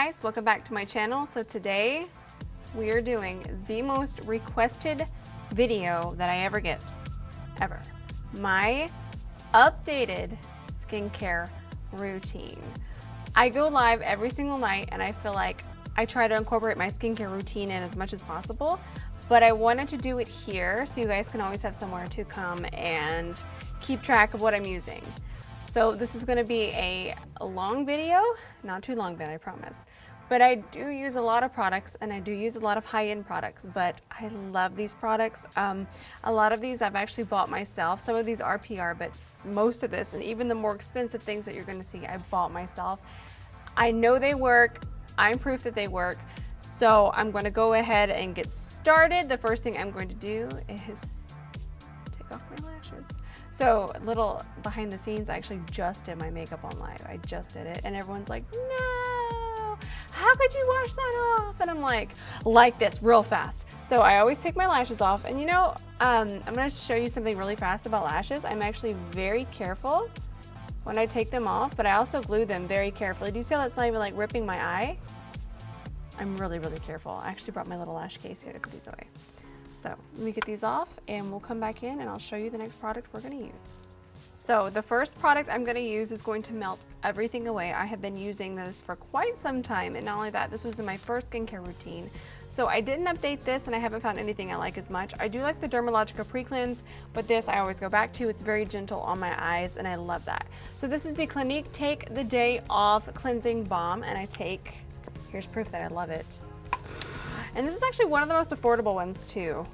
guys, welcome back to my channel. So today we are doing the most requested video that I ever get, ever. My updated skincare routine. I go live every single night and I feel like I try to incorporate my skincare routine in as much as possible, but I wanted to do it here so you guys can always have somewhere to come and keep track of what I'm using. So this is going to be a long video, not too long, Ben, I promise. But I do use a lot of products and I do use a lot of high-end products, but I love these products. A lot of these I've actually bought myself. Some of these are PR, but most of this and even the more expensive things that you're going to see, I bought myself. I know they work. I'm proof that they work. So I'm going to go ahead and get started. The first thing I'm going to do is take off my lashes. So a little behind the scenes, I actually just did my makeup on live. I just did it and everyone's like, no, how could you wash that off? And I'm like this, real fast. So I always take my lashes off and you know, I'm gonna show you something really fast about lashes. I'm actually very careful when I take them off, but I also glue them very carefully. Do you see how that's not even like ripping my eye? I'm really, really careful. I actually brought my little lash case here to put these away. So let me get these off and we'll come back in and I'll show you the next product we're going to use. So the first product I'm going to use is going to melt everything away. I have been using this for quite some time, and not only that, this was in my first skincare routine. So I didn't update this and I haven't found anything I like as much. I do like the Dermalogica Pre-Cleanse, but this I always go back to. It's very gentle on my eyes and I love that. So this is the Clinique Take the Day Off Cleansing Balm, and I take, here's proof that I love it. And this is actually one of the most affordable ones too.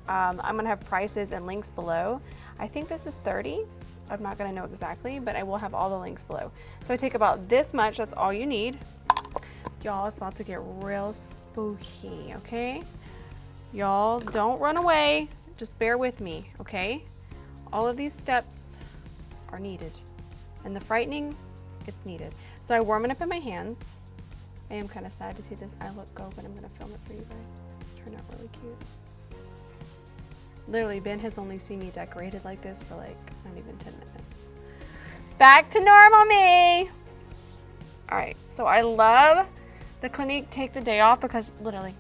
I'm gonna have prices and links below. I think this is $30. I'm not gonna know exactly, but I will have all the links below. So I take about this much, that's all you need. Y'all, it's about to get real spooky, okay? Y'all, don't run away, just bear with me, okay? All of these steps are needed. And the frightening, it's needed. So I warm it up in my hands. I am kind of sad to see this eye look go, but I'm going to film it for you guys. It turned out really cute. Literally, Ben has only seen me decorated like this for like not even 10 minutes. Back to normal me! Alright, so I love the Clinique Take the Day Off because literally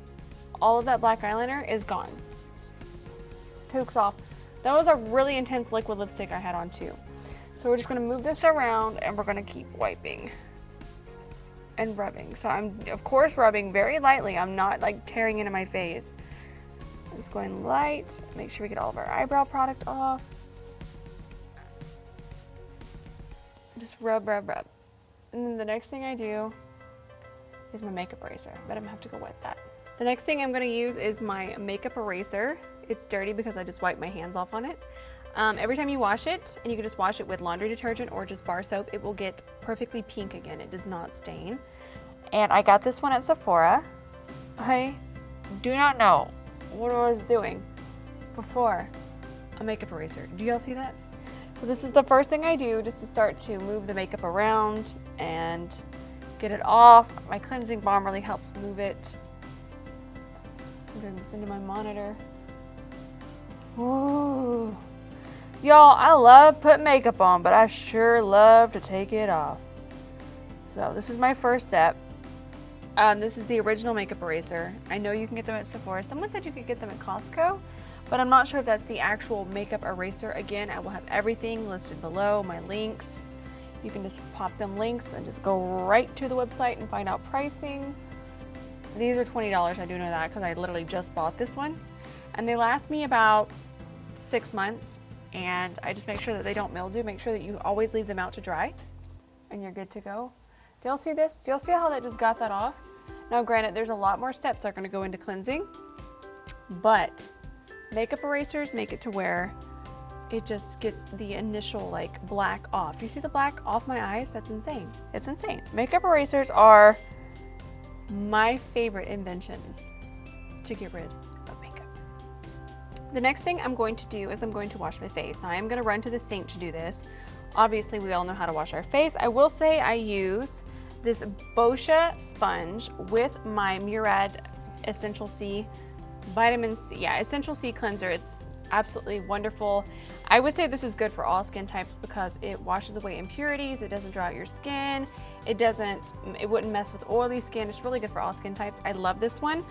all of that black eyeliner is gone. Toques off. That was a really intense liquid lipstick I had on too. So we're just going to move this around and we're going to keep wiping and rubbing. So I'm of course rubbing very lightly. I'm not like tearing into my face. I'm just going light. Make sure we get all of our eyebrow product off. Just rub, rub, rub. And then the next thing I do is my makeup eraser, but I'm gonna have to go wet that. The next thing I'm gonna use is my makeup eraser. It's dirty because I just wiped my hands off on it. Every time you wash it, and you can just wash it with laundry detergent or just bar soap, it will get perfectly pink again. It does not stain. And I got this one at Sephora. I do not know what I was doing before a makeup eraser. Do y'all see that? So this is the first thing I do just to start to move the makeup around and get it off. My cleansing balm really helps move it. I'm doing this into my monitor. Ooh. Y'all, I love putting makeup on, but I sure love to take it off. So this is my first step. This is the original makeup eraser. I know you can get them at Sephora. Someone said you could get them at Costco, but I'm not sure if that's the actual makeup eraser. Again, I will have everything listed below, my links. You can just pop them links and just go right to the website and find out pricing. These are $20, I do know that because I literally just bought this one. And they last me about 6 months. And I just make sure that they don't mildew. Make sure that you always leave them out to dry and you're good to go. Do y'all see this? Do y'all see how that just got that off? Now granted, there's a lot more steps that are gonna go into cleansing, but makeup erasers make it to where it just gets the initial like black off. You see the black off my eyes? That's insane. It's insane. Makeup erasers are my favorite invention to get rid of makeup. The next thing I'm going to do is I'm going to wash my face. Now I am going to run to the sink to do this. Obviously we all know how to wash our face. I will say I use this BOSCIA sponge with my Murad Essential C Vitamin C, Essential C cleanser. It's absolutely wonderful. I would say this is good for all skin types because it washes away impurities, it doesn't dry out your skin, it wouldn't mess with oily skin. It's really good for all skin types. I love this one.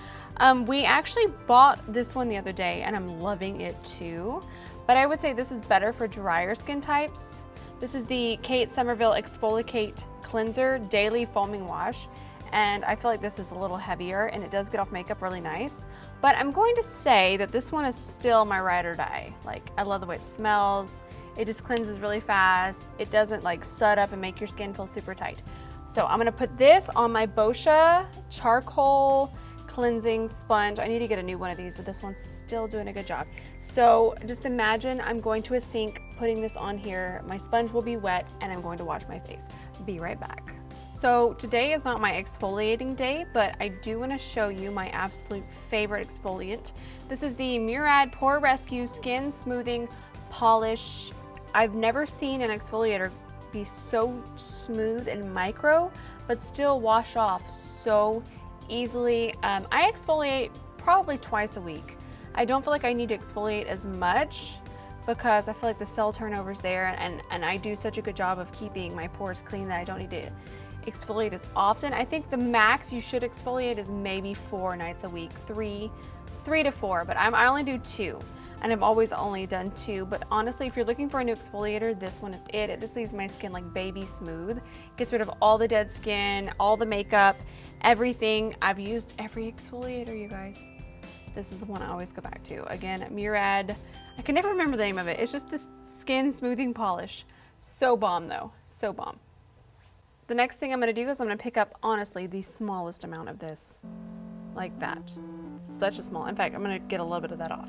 We actually bought this one the other day and I'm loving it too. But I would say this is better for drier skin types. This is the Kate Somerville ExfoliKate Cleanser Daily Foaming Wash. And I feel like this is a little heavier and it does get off makeup really nice. But I'm going to say that this one is still my ride or die. Like, I love the way it smells. It just cleanses really fast. It doesn't like sud up and make your skin feel super tight. So I'm gonna put this on my BOSCIA Charcoal Cleansing Sponge. I need to get a new one of these, but this one's still doing a good job. So just imagine I'm going to a sink, putting this on here. My sponge will be wet and I'm going to wash my face. Be right back. So today is not my exfoliating day, but I do want to show you my absolute favorite exfoliant. This is the Murad Pore Rescue Skin Smoothing Polish. I've never seen an exfoliator be so smooth and micro, but still wash off so easily. I exfoliate probably twice a week. I don't feel like I need to exfoliate as much because I feel like the cell turnover's there, and I do such a good job of keeping my pores clean that I don't need to exfoliate as often. I think the max you should exfoliate is maybe 4 nights a week, three to 4, but I only do 2. And I've always only done 2, but honestly, if you're looking for a new exfoliator, this one is it. It just leaves my skin like baby smooth. Gets rid of all the dead skin, all the makeup, everything. I've used every exfoliator, you guys. This is the one I always go back to. Again, Murad, I can never remember the name of it. It's just this skin smoothing polish. So bomb though, so bomb. The next thing I'm gonna do is I'm gonna pick up, honestly, the smallest amount of this, like that. Such a small, in fact, I'm gonna get a little bit of that off.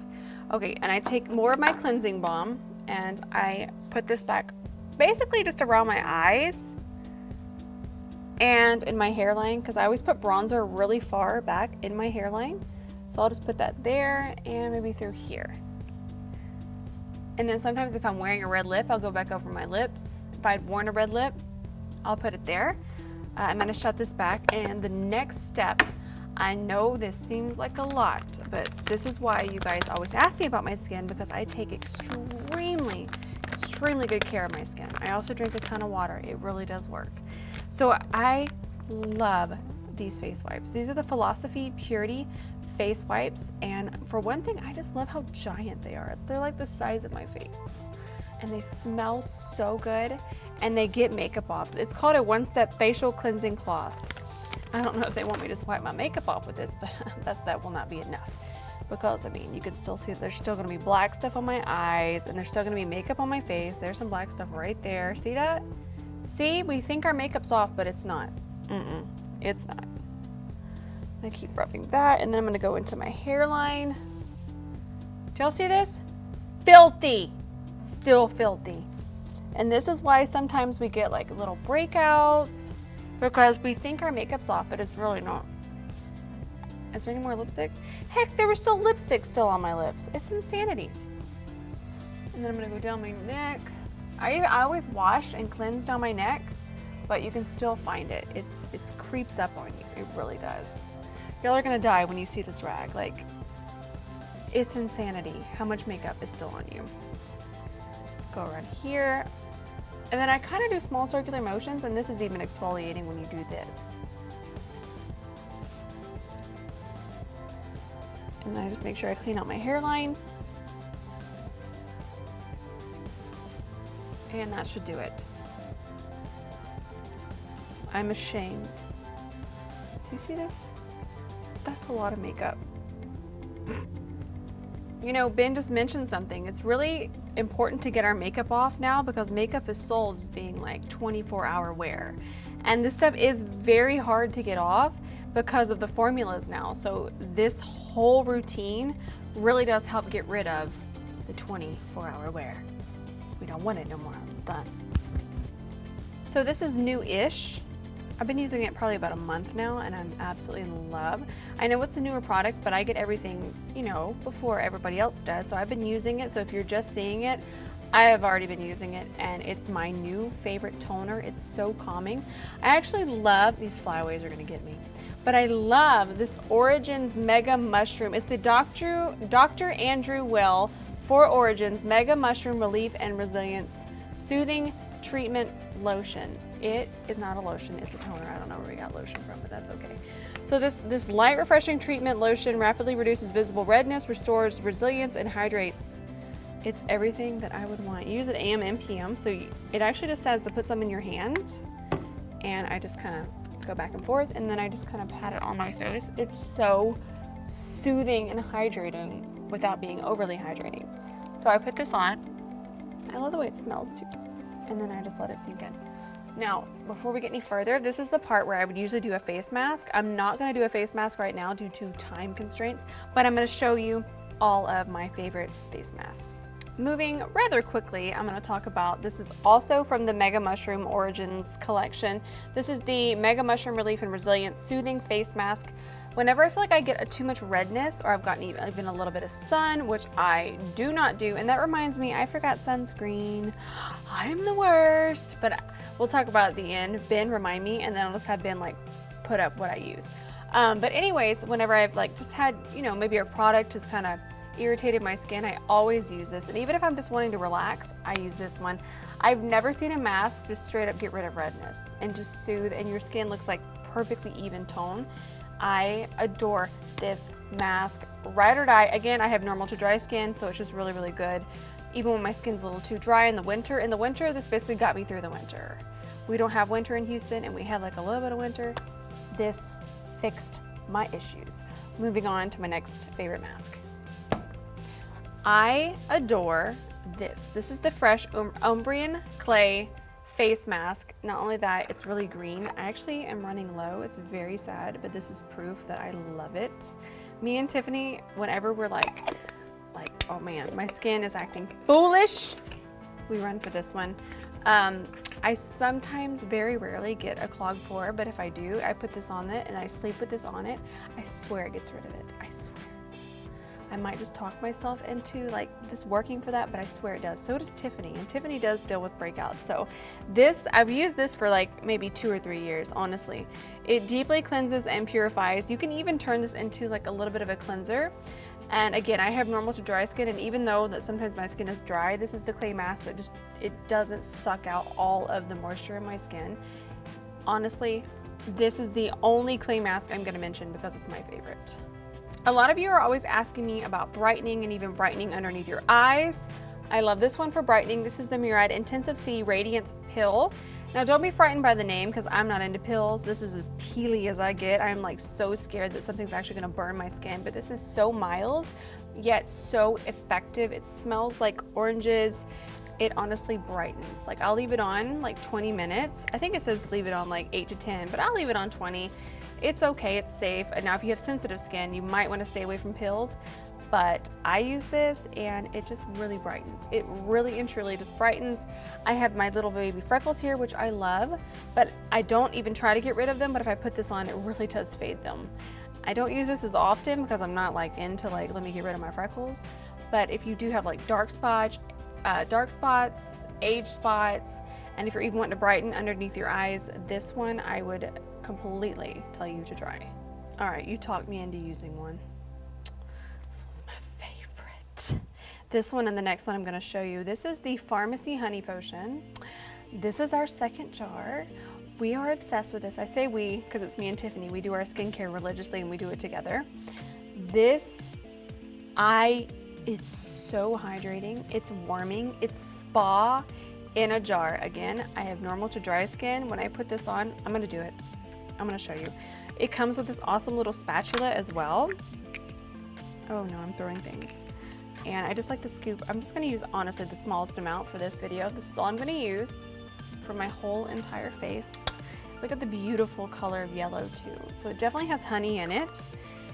Okay, and I take more of my cleansing balm and I put this back basically just around my eyes and in my hairline, because I always put bronzer really far back in my hairline. So I'll just put that there and maybe through here. And then sometimes if I'm wearing a red lip, I'll go back over my lips. If I'd worn a red lip, I'll put it there. I'm gonna shut this back, and the next step, I know this seems like a lot, but this is why you guys always ask me about my skin, because I take extremely good care of my skin. I also drink a ton of water. It really does work. So I love these face wipes. These are the Philosophy Purity face wipes, and for one thing, I just love how giant they are. They're like the size of my face, and they smell so good, and they get makeup off. It's called a one-step facial cleansing cloth. I don't know if they want me to just wipe my makeup off with this, but that will not be enough. Because, I mean, you can still see that there's still gonna be black stuff on my eyes, and there's still gonna be makeup on my face. There's some black stuff right there. See that? See, we think our makeup's off, but it's not. It's not. I'm gonna keep rubbing that, and then I'm gonna go into my hairline. Do y'all see this? Filthy, still filthy. And this is why sometimes we get like little breakouts, because we think our makeup's off, but it's really not. Is there any more lipstick? Heck, there was still lipstick still on my lips. It's insanity. And then I'm gonna go down my neck. I always wash and cleanse down my neck, but you can still find it. It creeps up on you. It really does. Y'all are gonna die when you see this rag. Like, it's insanity how much makeup is still on you. Go around here. And then I kind of do small circular motions, and this is even exfoliating when you do this. And then I just make sure I clean out my hairline. And that should do it. I'm ashamed. Do you see this? That's a lot of makeup. You know, Ben just mentioned something. It's really important to get our makeup off now, because makeup is sold as being like 24-hour wear. And this stuff is very hard to get off because of the formulas now. So this whole routine really does help get rid of the 24-hour wear. We don't want it no more. Done. So this is new-ish. I've been using it probably about a month now, and I'm absolutely in love. I know it's a newer product, but I get everything, you know, before everybody else does. So I've been using it. So if you're just seeing it, I have already been using it, and it's my new favorite toner. It's so calming. I actually love, these flyaways are gonna get me, but I love this Origins Mega Mushroom. It's the Dr. Andrew Well For Origins Mega Mushroom Relief and Resilience Soothing Treatment Lotion. It is not a lotion, it's a toner. I don't know where we got lotion from, but that's okay. So this light refreshing treatment lotion rapidly reduces visible redness, restores resilience, and hydrates. It's everything that I would want. You use it AM and PM, so it actually just says to put some in your hand, and I just kind of go back and forth, and then I just kind of pat it on my face. It's so soothing and hydrating without being overly hydrating. So I put this on. I love the way it smells too. And then I just let it sink in. Now, before we get any further, this is the part where I would usually do a face mask. I'm not gonna do a face mask right now due to time constraints, but I'm gonna show you all of my favorite face masks. Moving rather quickly, I'm gonna talk about, this is also from the Mega Mushroom Origins collection. This is the Mega Mushroom Relief and Resilience Soothing Face Mask. Whenever I feel like I get too much redness or I've gotten even a little bit of sun, which I do not do, and that reminds me, I forgot sunscreen. I'm the worst, but we'll talk about it at the end. Ben, remind me, and then I'll just have Ben like put up what I use. But anyways, whenever I've like just had, you know, maybe a product has kind of irritated my skin, I always use this. And even if I'm just wanting to relax, I use this one. I've never seen a mask just straight up get rid of redness and just soothe, and your skin looks like perfectly even tone. I adore this mask, ride or die. Again, I have normal to dry skin, so it's just really, really good. Even when my skin's a little too dry in the winter. In the winter, this basically got me through the winter. We don't have winter in Houston, and we had like a little bit of winter. This fixed my issues. Moving on to my next favorite mask. I adore this. This is the Fresh Umbrian Clay face mask. Not only that, it's really green. I actually am running low. It's very sad, but this is proof that I love it. Me and Tiffany, whenever we're like, oh man, my skin is acting foolish, we run for this one. I sometimes, very rarely, get a clogged pore, but if I do, I put this on it and I sleep with this on it. I swear it gets rid of it. I swear. I might just talk myself into like this working for that, but I swear it does. So does Tiffany, and Tiffany does deal with breakouts. So this, I've used this for like maybe 2 or 3 years, honestly. It deeply cleanses and purifies. You can even turn this into like a little bit of a cleanser. And again, I have normal to dry skin, and even though that sometimes my skin is dry, this is the clay mask that just, it doesn't suck out all of the moisture in my skin. Honestly, this is the only clay mask I'm gonna mention because it's my favorite. A lot of you are always asking me about brightening and even brightening underneath your eyes. I love this one for brightening. This is the Murad Intensive C Radiance Pill. Now don't be frightened by the name because I'm not into pills. This is as peely as I get. I'm like so scared that something's actually gonna burn my skin, but this is so mild, yet so effective. It smells like oranges. It honestly brightens. Like I'll leave it on like 20 minutes. I think it says leave it on like 8 to 10, but I'll leave it on 20. It's okay, it's safe. And now if you have sensitive skin, you might want to stay away from pills, but I use this and it just really brightens. It really and truly just brightens. I have my little baby freckles here, which I love, but I don't even try to get rid of them, but if I put this on, it really does fade them. I don't use this as often because I'm not like into like, let me get rid of my freckles. But if you do have like dark spots, age spots, and if you're even wanting to brighten underneath your eyes, this one I would completely tell you to try. All right, you talked me into using one. This was my favorite. This one and the next one I'm gonna show you. This is the Pharmacy Honey Potion. This is our second jar. We are obsessed with this. I say we, because it's me and Tiffany. We do our skincare religiously and we do it together. This, it's so hydrating, it's warming, it's spa in a jar. Again, I have normal to dry skin. When I put this on, I'm gonna do it. I'm gonna show you. It comes with this awesome little spatula as well. Oh no, I'm throwing things. And I just like to scoop. I'm just gonna use, honestly, the smallest amount for this video. This is all I'm gonna use for my whole entire face. Look at the beautiful color of yellow too. So it definitely has honey in it.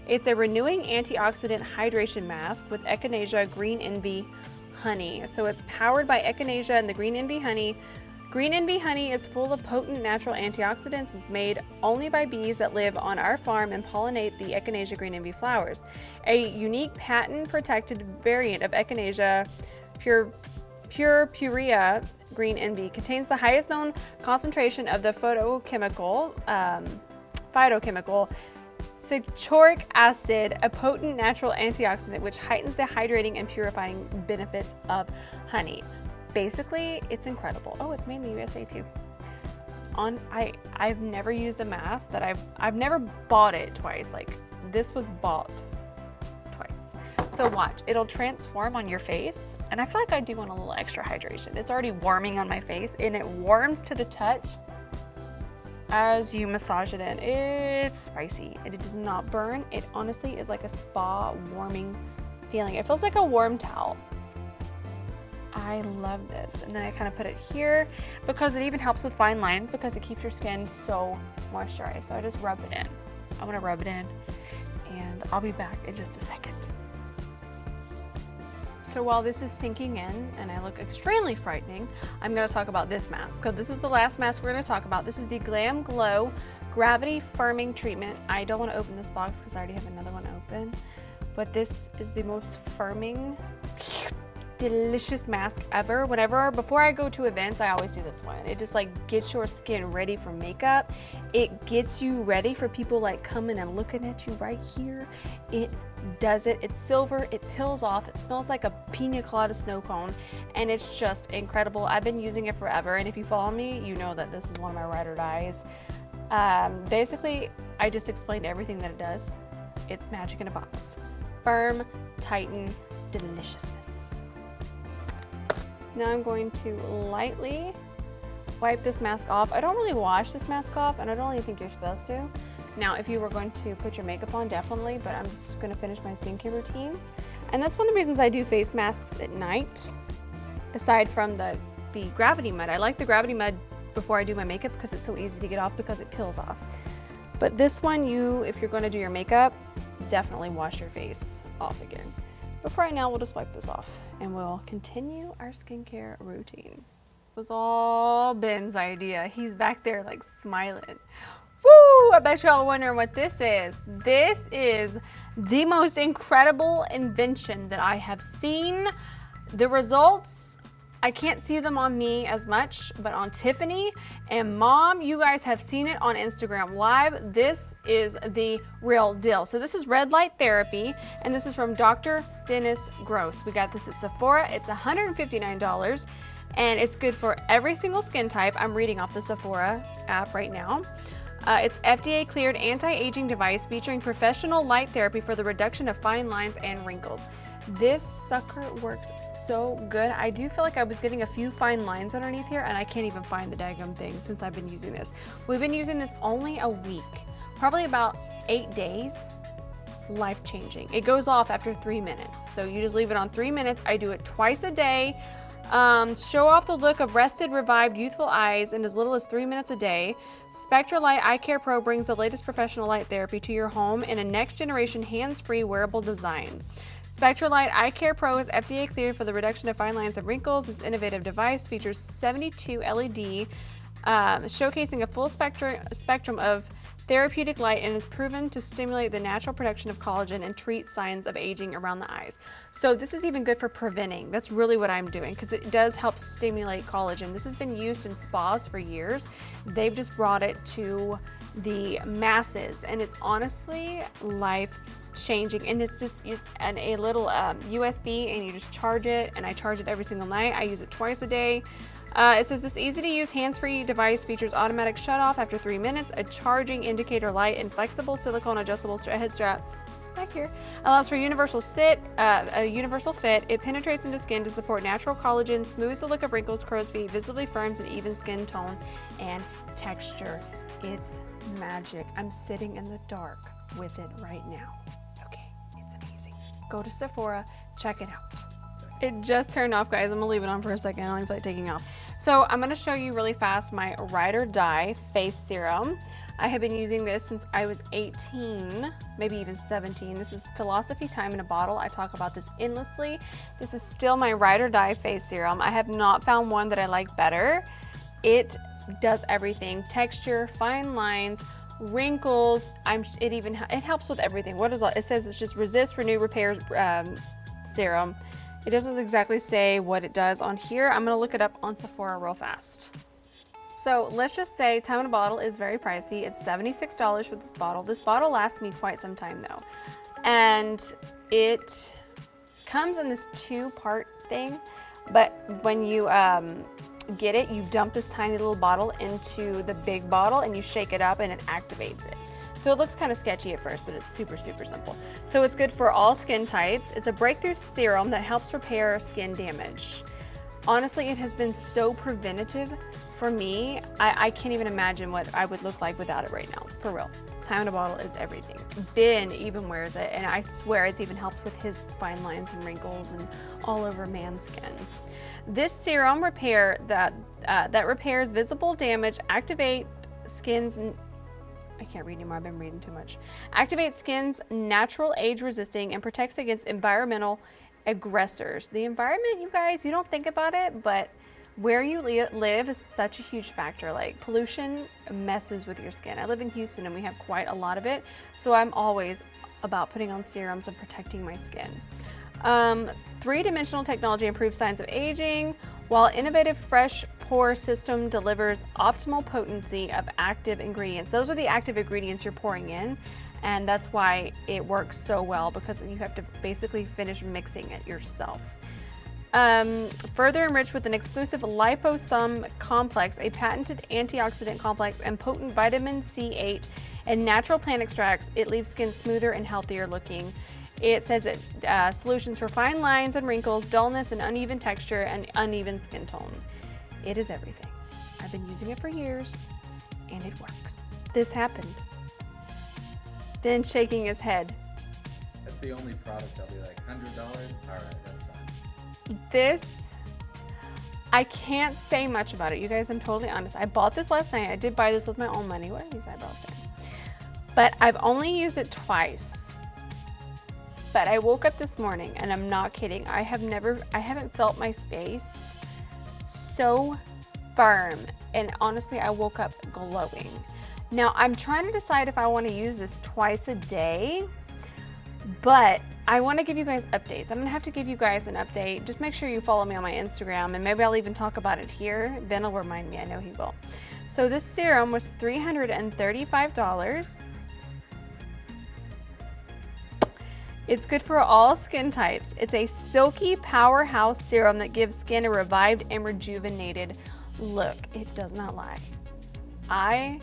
It's a renewing antioxidant hydration mask with Echinacea Green Envy honey. So it's powered by Echinacea and the Green Envy honey. Green Envy honey is full of potent natural antioxidants. It's made only by bees that live on our farm and pollinate the Echinacea Green Envy flowers. A unique patent-protected variant of Echinacea purpurea Green Envy contains the highest known concentration of the phytochemical citric acid, a potent natural antioxidant which heightens the hydrating and purifying benefits of honey. Basically, it's incredible. Oh, it's made in the USA too. I've never used a mask that I've never bought it twice. Like, this was bought twice. So watch, it'll transform on your face, and I feel like I do want a little extra hydration. It's already warming on my face, and it warms to the touch as you massage it in. It's spicy, and it does not burn. It honestly is like a spa warming feeling. It feels like a warm towel. I love this. And then I kind of put it here because it even helps with fine lines because it keeps your skin so moisturized. So I just rub it in. I'm gonna rub it in, and I'll be back in just a second. So while this is sinking in and I look extremely frightening, I'm gonna talk about this mask. So this is the last mask we're gonna talk about. This is the Glam Glow Gravity Firming Treatment. I don't wanna open this box because I already have another one open, but this is the most firming, delicious mask ever. Before I go to events, I always do this one. It just like gets your skin ready for makeup. It gets you ready for people like coming and looking at you right here. It does it. It's silver, it peels off, it smells like a pina colada snow cone, and it's just incredible. I've been using it forever, and if you follow me, you know that this is one of my ride or dies. Basically, I just explained everything that it does. It's magic in a box. Firm, tighten, deliciousness. Now I'm going to lightly wipe this mask off. I don't really wash this mask off, and I don't really think you're supposed to. Now, if you were going to put your makeup on, definitely, but I'm just gonna finish my skincare routine. And that's one of the reasons I do face masks at night, aside from the Gravity Mud. I like the Gravity Mud before I do my makeup because it's so easy to get off because it peels off. But this one, if you're gonna do your makeup, definitely wash your face off again. But for right now, we'll just wipe this off and we'll continue our skincare routine. It was all Ben's idea. He's back there like smiling. Woo! I bet y'all wondering what this is. This is the most incredible invention that I have seen. The results, I can't see them on me as much, but on Tiffany and Mom, you guys have seen it on Instagram Live. This is the real deal. So this is red light therapy, and this is from Dr. Dennis Gross. We got this at Sephora. It's $159, and it's good for every single skin type. I'm reading off the Sephora app right now. It's FDA cleared anti-aging device featuring professional light therapy for the reduction of fine lines and wrinkles. This sucker works so good. I do feel like I was getting a few fine lines underneath here, and I can't even find the daggum thing since I've been using this. We've been using this only a week, probably about 8 days. Life-changing. It goes off after 3 minutes, so you just leave it on 3 minutes. I do it twice a day. Show off the look of rested, revived, youthful eyes in as little as 3 minutes a day. Spectralight Eye Care Pro brings the latest professional light therapy to your home in a next-generation hands-free wearable design. Spectralight Eye Care Pro is FDA cleared for the reduction of fine lines and wrinkles. This innovative device features 72 LED, showcasing a full spectrum of therapeutic light, and is proven to stimulate the natural production of collagen and treat signs of aging around the eyes. So this is even good for preventing. That's really what I'm doing, because it does help stimulate collagen. This has been used in spas for years. They've just brought it to the masses, and it's honestly life-changing. And it's just a little USB, and you just charge it, and I charge it every single night. I use it twice a day. It says this easy-to-use hands-free device features automatic shut-off after 3 minutes, a charging indicator light, and flexible silicone adjustable head strap back here. Allows for a universal fit. It penetrates into skin to support natural collagen, smooths the look of wrinkles, crow's feet, visibly firms an even skin tone and texture. It's magic. I'm sitting in the dark with it right now. Okay, it's amazing. Go to Sephora, check it out. It just turned off, guys. I'm gonna leave it on for a second. I don't even feel like taking off. So I'm gonna show you really fast my Ride or Die face serum. I have been using this since I was 18, maybe even 17. This is Philosophy Time in a Bottle. I talk about this endlessly. This is still my Ride or Die face serum. I have not found one that I like better. It does everything: texture, fine lines, wrinkles. It helps with everything. What is it? Says it's just resist, renew, repair serum. It doesn't exactly say what it does on here. I'm gonna look it up on Sephora real fast. So let's just say time in a bottle is very pricey. It's $76 for this bottle. This bottle lasts me quite some time though. And it comes in this 2-part thing, but when you get it, you dump this tiny little bottle into the big bottle and you shake it up and it activates it. So it looks kind of sketchy at first, but it's super, super simple. So it's good for all skin types. It's a breakthrough serum that helps repair skin damage. Honestly, it has been so preventative for me. I can't even imagine what I would look like without it right now, for real. Time in a bottle is everything. Ben even wears it, and I swear it's even helped with his fine lines and wrinkles and all over man's skin. This serum repair that repairs visible damage, activate skin's, I can't read anymore, I've been reading too much. Activates skin's natural age resisting and protects against environmental aggressors. The environment, you guys, you don't think about it, but where you live is such a huge factor. Like pollution messes with your skin. I live in Houston and we have quite a lot of it. So I'm always about putting on serums and protecting my skin. 3-dimensional technology improves signs of aging, while innovative fresh pore system delivers optimal potency of active ingredients. Those are the active ingredients you're pouring in, and that's why it works so well, because you have to basically finish mixing it yourself. Further enriched with an exclusive liposome complex, a patented antioxidant complex, and potent vitamin C8 and natural plant extracts, it leaves skin smoother and healthier looking. It says it solutions for fine lines and wrinkles, dullness and uneven texture, and uneven skin tone. It is everything. I've been using it for years, and it works. This happened. Ben shaking his head. That's the only product I'll be like, $100? All right, that's fine. This, I can't say much about it. You guys, I'm totally honest. I bought this last night. I did buy this with my own money. What are these eyebrows doing? But I've only used it twice. But I woke up this morning, and I'm not kidding. I haven't felt my face so firm. And honestly, I woke up glowing. Now, I'm trying to decide if I want to use this twice a day, but I want to give you guys updates. I'm going to have to give you guys an update. Just make sure you follow me on my Instagram, and maybe I'll even talk about it here. Ben will remind me. I know he will. So this serum was $335. It's good for all skin types. It's a silky powerhouse serum that gives skin a revived and rejuvenated look. It does not lie. I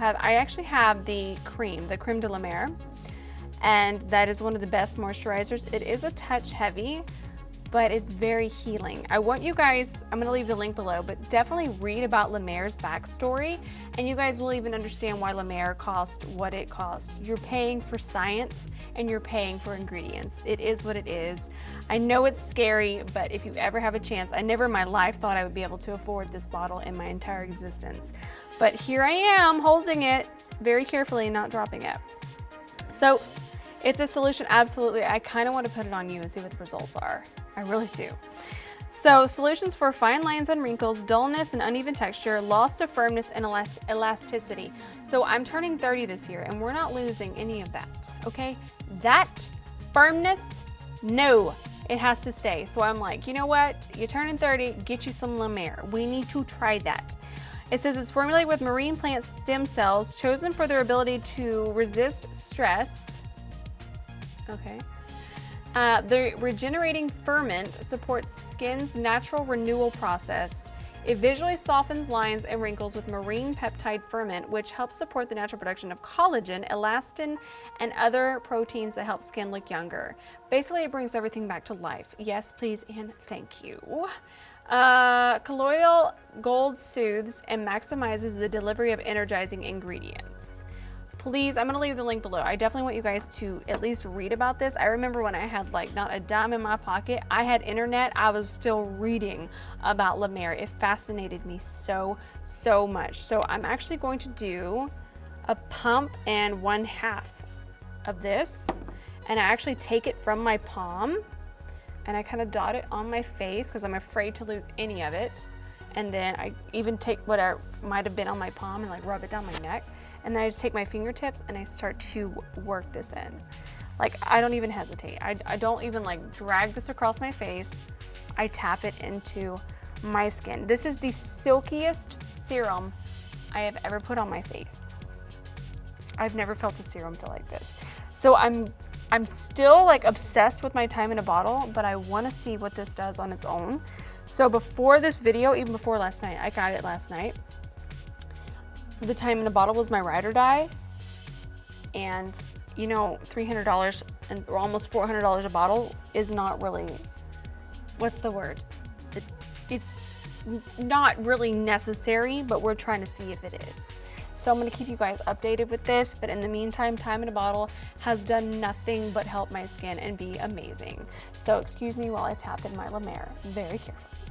actually have the creme de la Mer, and that is one of the best moisturizers. It is a touch heavy, but it's very healing. I want you guys, I'm gonna leave the link below, but definitely read about La Mer's backstory, and you guys will even understand why La Mer cost what it costs. You're paying for science, and you're paying for ingredients. It is what it is. I know it's scary, but if you ever have a chance, I never in my life thought I would be able to afford this bottle in my entire existence. But here I am holding it very carefully, not dropping it. So it's a solution, absolutely. I kind of want to put it on you and see what the results are. I really do. So solutions for fine lines and wrinkles, dullness and uneven texture, loss of firmness and elasticity. So I'm turning 30 this year and we're not losing any of that, okay? That firmness, no, it has to stay. So I'm like, you know what? You're turning 30, get you some La Mer. We need to try that. It says it's formulated with marine plant stem cells chosen for their ability to resist stress. Okay. The regenerating ferment supports skin's natural renewal process. It visually softens lines and wrinkles with marine peptide ferment, which helps support the natural production of collagen, elastin, and other proteins that help skin look younger. Basically, it brings everything back to life. Yes, please, and thank you. Colloidal gold soothes and maximizes the delivery of energizing ingredients. Please, I'm gonna leave the link below. I definitely want you guys to at least read about this. I remember when I had like not a dime in my pocket, I had internet, I was still reading about La Mer. It fascinated me so much. So I'm actually going to do a pump and 1/2 of this. And I actually take it from my palm and I kind of dot it on my face because I'm afraid to lose any of it. And then I even take what might have been on my palm and like rub it down my neck. And then I just take my fingertips and I start to work this in. Like, I don't even hesitate. I don't even like drag this across my face. I tap it into my skin. This is the silkiest serum I have ever put on my face. I've never felt a serum feel like this. So I'm still like obsessed with my time in a bottle, but I want to see what this does on its own. So before this video, even before last night, I got it last night. The time in a bottle was my ride or die. And you know, $300 or almost $400 a bottle is not really, what's the word? It's not really necessary, but we're trying to see if it is. So I'm gonna keep you guys updated with this, but in the meantime, time in a bottle has done nothing but help my skin and be amazing. So excuse me while I tap in my La Mer very carefully.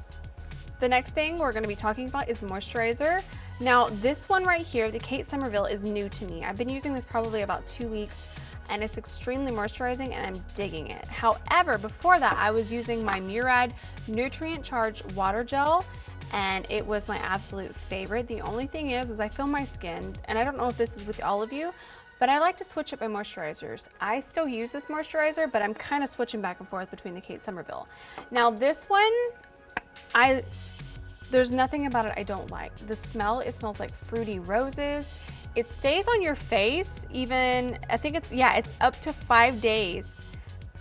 The next thing we're gonna be talking about is moisturizer. Now this one right here, the Kate Somerville, is new to me. I've been using this probably about 2 weeks and it's extremely moisturizing and I'm digging it. However, before that I was using my Murad Nutrient Charged Water Gel and it was my absolute favorite. The only thing is I feel my skin, and I don't know if this is with all of you, but I like to switch up my moisturizers. I still use this moisturizer, but I'm kind of switching back and forth between the Kate Somerville. Now this one, there's nothing about it I don't like. The smell, it smells like fruity roses. It stays on your face even, I think it's up to 5 days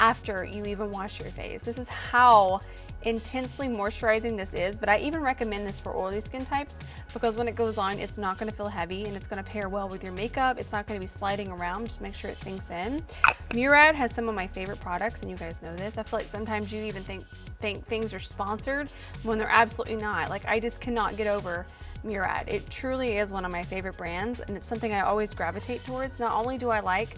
after you even wash your face. This is how intensely moisturizing this is, but I even recommend this for oily skin types because when it goes on, it's not gonna feel heavy and it's gonna pair well with your makeup. It's not gonna be sliding around, just make sure it sinks in. Murad has some of my favorite products and you guys know this. I feel like sometimes you even think things are sponsored when they're absolutely not. Like I just cannot get over Murad. It truly is one of my favorite brands and it's something I always gravitate towards. Not only do I like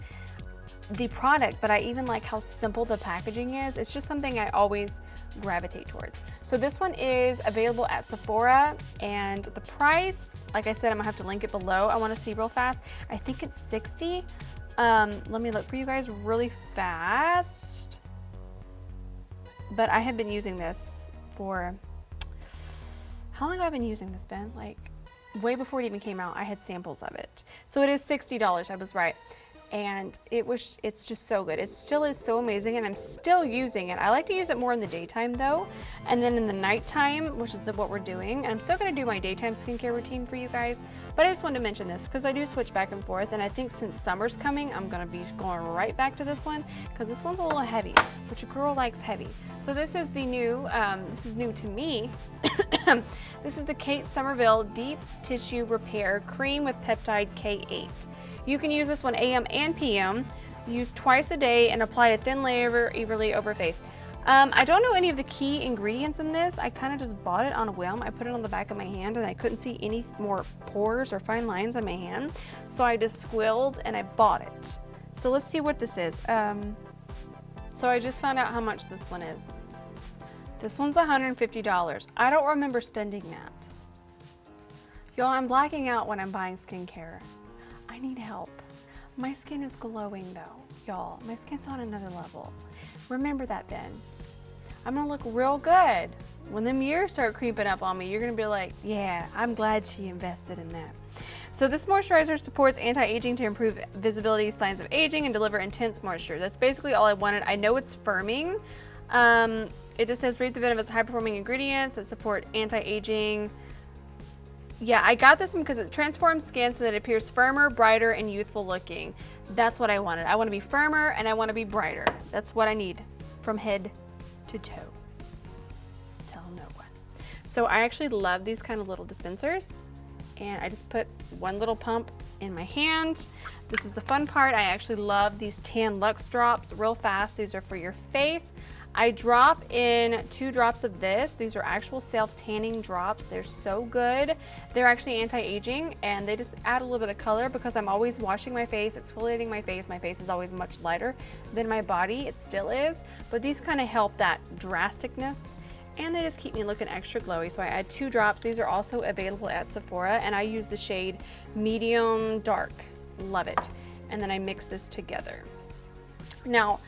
the product, but I even like how simple the packaging is. It's just something I always gravitate towards. So this one is available at Sephora and the price, like I said, I'm gonna have to link it below. I want to see real fast. I think it's $60. Let me look for you guys really fast. But I have been using this for, how long have I been using this, Ben? Like way before it even came out, I had samples of it. So it is $60, I was right. And it's just so good. It still is so amazing and I'm still using it. I like to use it more in the daytime though. And then in the nighttime, which is what we're doing, and I'm still gonna do my daytime skincare routine for you guys, but I just wanted to mention this because I do switch back and forth and I think since summer's coming, I'm gonna be going right back to this one because this one's a little heavy, but your girl likes heavy. So this is the new, this is new to me. This is the Kate Somerville Deep Tissue Repair Cream with Peptide K8. You can use this one AM and PM, use twice a day and apply a thin layer evenly over face. I don't know any of the key ingredients in this. I kind of just bought it on a whim. I put it on the back of my hand and I couldn't see any more pores or fine lines on my hand. So I just squilled and I bought it. So let's see what this is. So I just found out how much this one is. This one's $150. I don't remember spending that. Y'all, I'm blacking out when I'm buying skincare. I need help. My skin is glowing though, y'all. My skin's on another level. Remember that, Ben. I'm gonna look real good. When them years start creeping up on me, you're gonna be like, yeah, I'm glad she invested in that. So this moisturizer supports anti-aging to improve visibility, signs of aging, and deliver intense moisture. That's basically all I wanted. I know it's firming. It just says read the benefits of high-performing ingredients that support anti-aging. Yeah, I got this one because it transforms skin so that it appears firmer, brighter, and youthful looking. That's what I wanted. I want to be firmer and I want to be brighter. That's what I need from head to toe. Tell no one. So I actually love these kind of little dispensers. And I just put one little pump in my hand. This is the fun part. I actually love these Tan Luxe drops real fast. These are for your face. I drop in 2 drops of this. These are actual self-tanning drops. They're so good. They're actually anti-aging and they just add a little bit of color because I'm always washing my face, exfoliating my face. My face is always much lighter than my body. It still is, but these kind of help that drasticness and they just keep me looking extra glowy. So I add 2 drops. These are also available at Sephora and I use the shade medium dark. Love it. And then I mix this together. Now,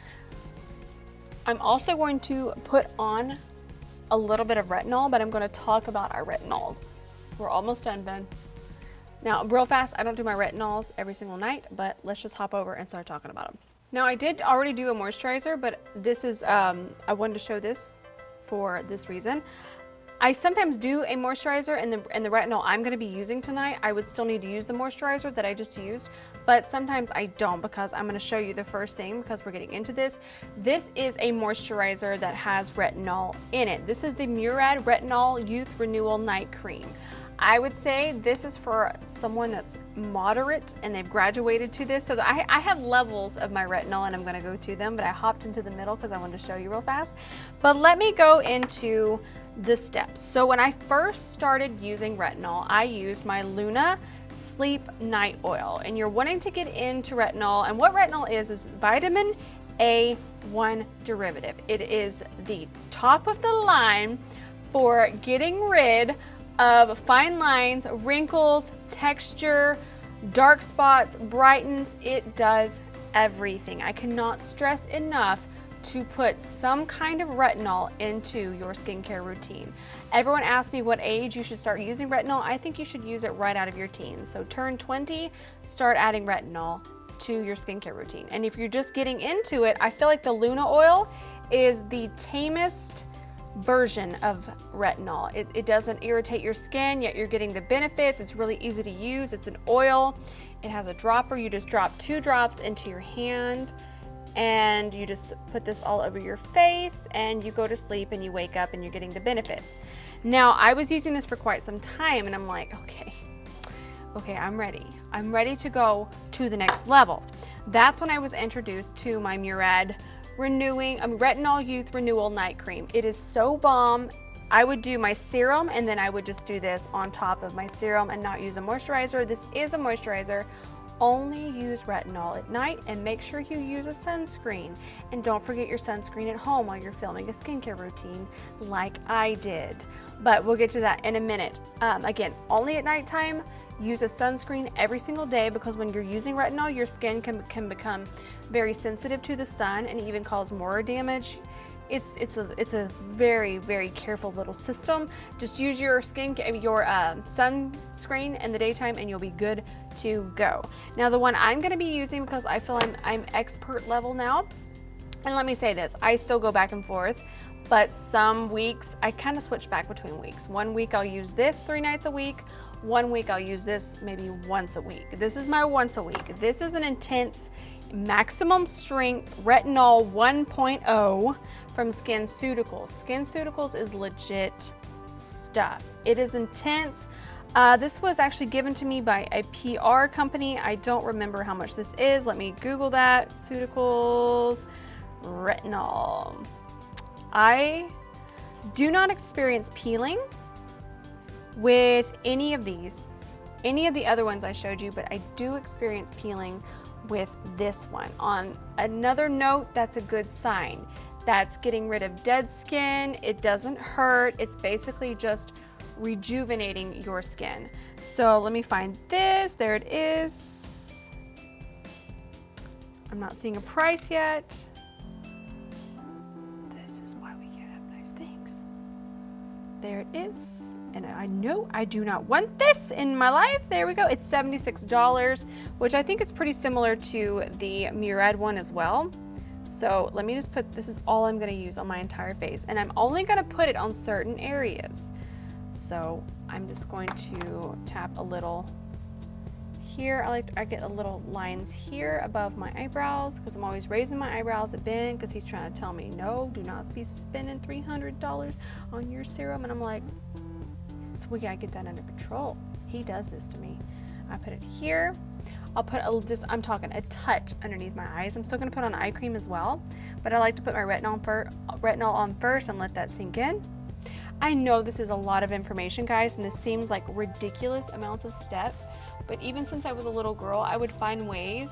I'm also going to put on a little bit of retinol, but I'm going to talk about our retinols. We're almost done, Ben. Now, real fast, I don't do my retinols every single night, but let's just hop over and start talking about them. Now, I did already do a moisturizer, but this is, I wanted to show this for this reason. I sometimes do a moisturizer and the retinol I'm going to be using tonight, I would still need to use the moisturizer that I just used, but sometimes I don't because I'm going to show you the first thing because we're getting into this. This is a moisturizer that has retinol in it. This is the Murad Retinol Youth Renewal Night Cream. I would say this is for someone that's moderate and they've graduated to this. So I have levels of my retinol and I'm going to go to them, but I hopped into the middle because I wanted to show you real fast. But let me go into the steps. So when I first started using retinol, I used my Luna Sleep Night Oil, and you're wanting to get into retinol, and what retinol is vitamin A1 derivative. It is the top of the line for getting rid of fine lines, wrinkles, texture, dark spots, brightens. It does everything. I cannot stress enough to put some kind of retinol into your skincare routine. Everyone asks me what age you should start using retinol. I think you should use it right out of your teens. So turn 20, start adding retinol to your skincare routine. And if you're just getting into it, I feel like the Luna oil is the tamest version of retinol. It doesn't irritate your skin, yet you're getting the benefits. It's really easy to use. It's an oil. It has a dropper. You just drop 2 drops into your hand and you just put this all over your face and you go to sleep and you wake up and you're getting the benefits. Now, I was using this for quite some time and I'm like, okay, I'm ready. I'm ready to go to the next level. That's when I was introduced to my Murad Retinol Youth Renewal Night Cream. It is so bomb. I would do my serum and then I would just do this on top of my serum and not use a moisturizer. This is a moisturizer. Only use retinol at night and make sure you use a sunscreen. And don't forget your sunscreen at home while you're filming a skincare routine like I did. But we'll get to that in a minute. Again, only at nighttime. Use a sunscreen every single day because when you're using retinol, your skin can become very sensitive to the sun and even cause more damage. It's a very, very careful little system. Just use your sunscreen in the daytime and you'll be good to go. Now the one I'm going to be using, because I feel I'm expert level now, and let me say this, I still go back and forth, but some weeks I kind of switch back between weeks. One week I'll use this 3 nights a week. One week I'll use this maybe once a week. This is my once a week. This is an intense maximum strength retinol 1.0 from SkinCeuticals. SkinCeuticals is legit stuff. It is intense. This was actually given to me by a PR company. I don't remember how much this is. Let me Google that. Ceuticals retinol. I do not experience peeling with any of these, any of the other ones I showed you, but I do experience peeling with this one. On another note, that's a good sign. That's getting rid of dead skin. It doesn't hurt. It's basically just rejuvenating your skin. So let me find this. There it is. I'm not seeing a price yet. This is why we can't have nice things. There it is. And I know I do not want this in my life. There we go. It's $76, which I think it's pretty similar to the Murad one as well. So let me just put, this is all I'm gonna use on my entire face. And I'm only gonna put it on certain areas. So I'm just going to tap a little here. I get a little lines here above my eyebrows because I'm always raising my eyebrows at Ben because he's trying to tell me, no, do not be spending $300 on your serum. And I'm like, so we gotta get that under control. He does this to me. I put it here. I'll put I'm talking a touch underneath my eyes. I'm still gonna put on eye cream as well, but I like to put my retinol on first and let that sink in. I know this is a lot of information, guys, and this seems like ridiculous amounts of steps, but even since I was a little girl, I would find ways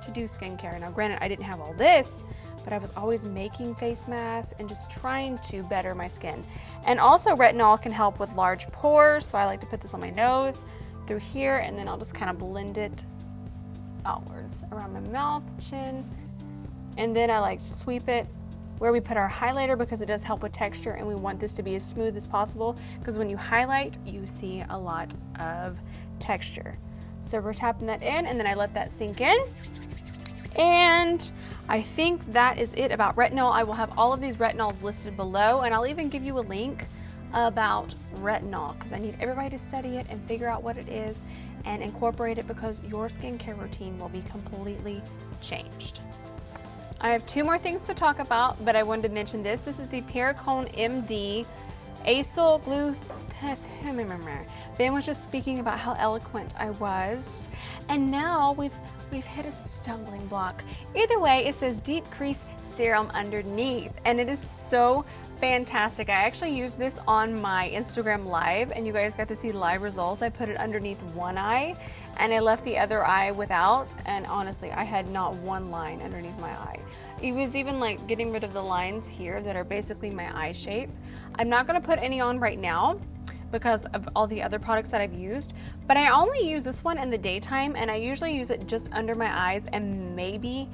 to do skincare. Now, granted, I didn't have all this, but I was always making face masks and just trying to better my skin. And also retinol can help with large pores, so I like to put this on my nose, through here, and then I'll just kind of blend it outwards around my mouth, chin, and then I like to sweep it where we put our highlighter because it does help with texture and we want this to be as smooth as possible because when you highlight, you see a lot of texture. So we're tapping that in and then I let that sink in. And I think that is it about retinol. I will have all of these retinols listed below and I'll even give you a link about retinol because I need everybody to study it and figure out what it is and incorporate it because your skincare routine will be completely changed. I have 2 more things to talk about, but I wanted to mention this. This is the Perricone MD Acyl Glutathione. Ben was just speaking about how eloquent I was, and now we've hit a stumbling block. Either way, it says Deep Crease Serum underneath, and it is so fantastic. I actually used this on my Instagram live, and you guys got to see live results. I put it underneath one eye, and I left the other eye without, and honestly, I had not one line underneath my eye. It was even like getting rid of the lines here that are basically my eye shape. I'm not gonna put any on right now because of all the other products that I've used, but I only use this one in the daytime, and I usually use it just under my eyes and maybe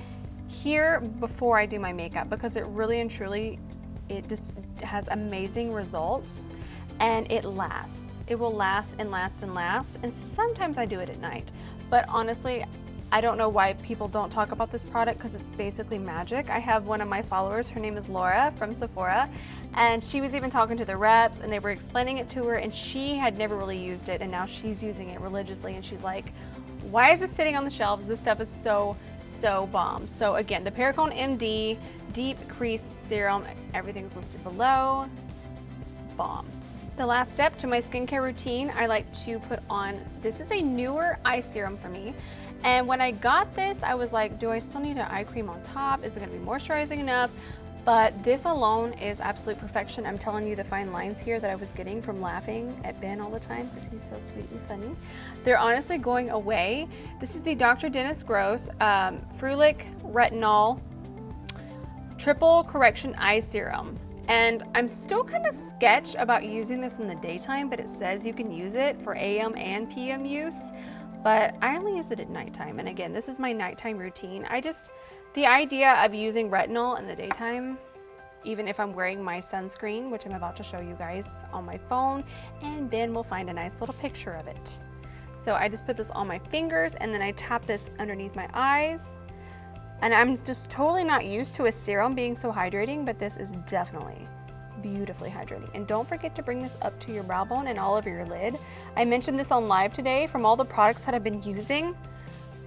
here before I do my makeup, because it really and truly, it just has amazing results, and it lasts. It will last and last and last, and sometimes I do it at night, but honestly, I don't know why people don't talk about this product because it's basically magic. I have one of my followers, her name is Laura from Sephora, and she was even talking to the reps and they were explaining it to her, and she had never really used it, and now she's using it religiously, and she's like, why is this sitting on the shelves? This stuff is so bomb. So again, the Perricone MD Deep Crease Serum, everything's listed below. Bomb. The last step to my skincare routine, I like to put on, this is a newer eye serum for me. And when I got this, I was like, do I still need an eye cream on top? Is it gonna be moisturizing enough? But this alone is absolute perfection. I'm telling you, the fine lines here that I was getting from laughing at Ben all the time because he's so sweet and funny, they're honestly going away. This is the Dr. Dennis Gross Frulic Retinol Triple Correction Eye Serum. And I'm still kind of sketch about using this in the daytime, but it says you can use it for AM and PM use. But I only use it at nighttime, and again, this is my nighttime routine. The idea of using retinol in the daytime, even if I'm wearing my sunscreen, which I'm about to show you guys on my phone, and Ben will find a nice little picture of it. So I just put this on my fingers, and then I tap this underneath my eyes. And I'm just totally not used to a serum being so hydrating, but this is definitely beautifully hydrating. And don't forget to bring this up to your brow bone and all over your lid. I mentioned this on live today. From all the products that I've been using,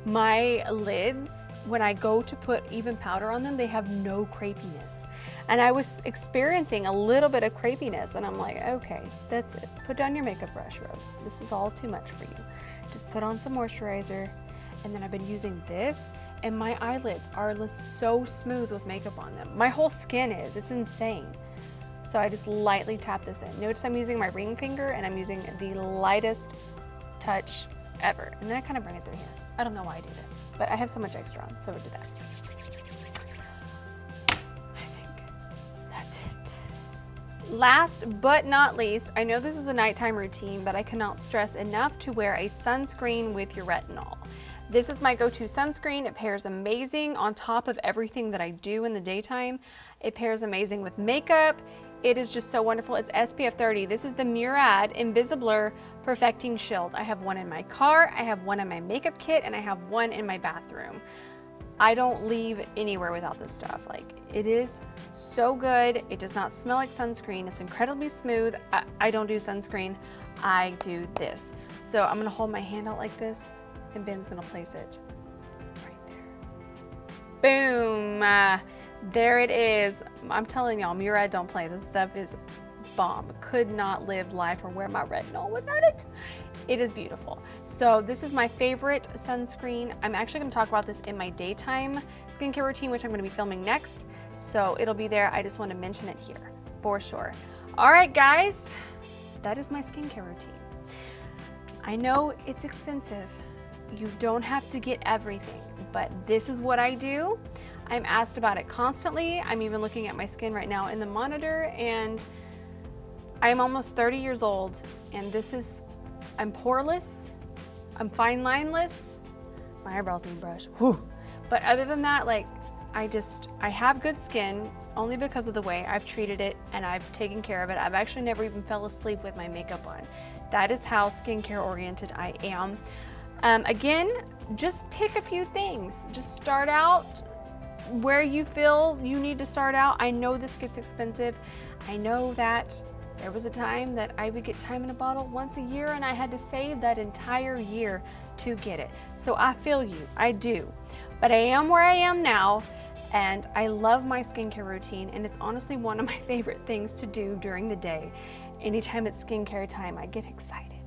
my lids, when I go to put even powder on them, they have no crepiness. And I was experiencing a little bit of crepiness, and I'm like, okay, that's it. Put down your makeup brush, Rose. This is all too much for you. Just put on some moisturizer. And then I've been using this, and my eyelids are so smooth with makeup on them. My whole skin is, it's insane. So I just lightly tap this in. Notice I'm using my ring finger, and I'm using the lightest touch ever. And then I kind of bring it through here. I don't know why I do this, but I have so much extra on, so we'll do that. I think that's it. Last but not least, I know this is a nighttime routine, but I cannot stress enough to wear a sunscreen with your retinol. This is my go-to sunscreen. It pairs amazing on top of everything that I do in the daytime. It pairs amazing with makeup. It is just so wonderful. It's SPF 30. This is the Murad Invisibler Perfecting Shield. I have one in my car, I have one in my makeup kit, and I have one in my bathroom. I don't leave anywhere without this stuff. Like, it is so good. It does not smell like sunscreen. It's incredibly smooth. I don't do sunscreen. I do this. So I'm gonna hold my hand out like this, and Ben's gonna place it right there. Boom. There it is. I'm telling y'all, Murad don't play. This stuff is bomb. Could not live life or wear my retinol without it. It is beautiful. So this is my favorite sunscreen. I'm actually gonna talk about this in my daytime skincare routine, which I'm gonna be filming next. So it'll be there. I just want to mention it here for sure. All right, guys, that is my skincare routine. I know it's expensive. You don't have to get everything, but this is what I do. I'm asked about it constantly. I'm even looking at my skin right now in the monitor, and I'm almost 30 years old, and I'm poreless, I'm fine lineless, my eyebrows need brush, whew. But other than that, like, I have good skin only because of the way I've treated it and I've taken care of it. I've actually never even fell asleep with my makeup on. That is how skincare oriented I am. Again, just pick a few things. Just start out where you feel you need to start out. I know this gets expensive. I know that, There was a time that I would get time in a bottle once a year and I had to save that entire year to get it. So I feel you, I do. But I am where I am now, and I love my skincare routine, and it's honestly one of my favorite things to do during the day. Anytime it's skincare time, I get excited.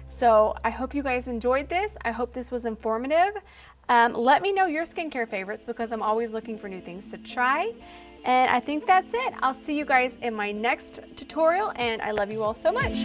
So I hope you guys enjoyed this. I hope this was informative. Let me know your skincare favorites because I'm always looking for new things to try. And I think that's it. I'll see you guys in my next tutorial, and I love you all so much.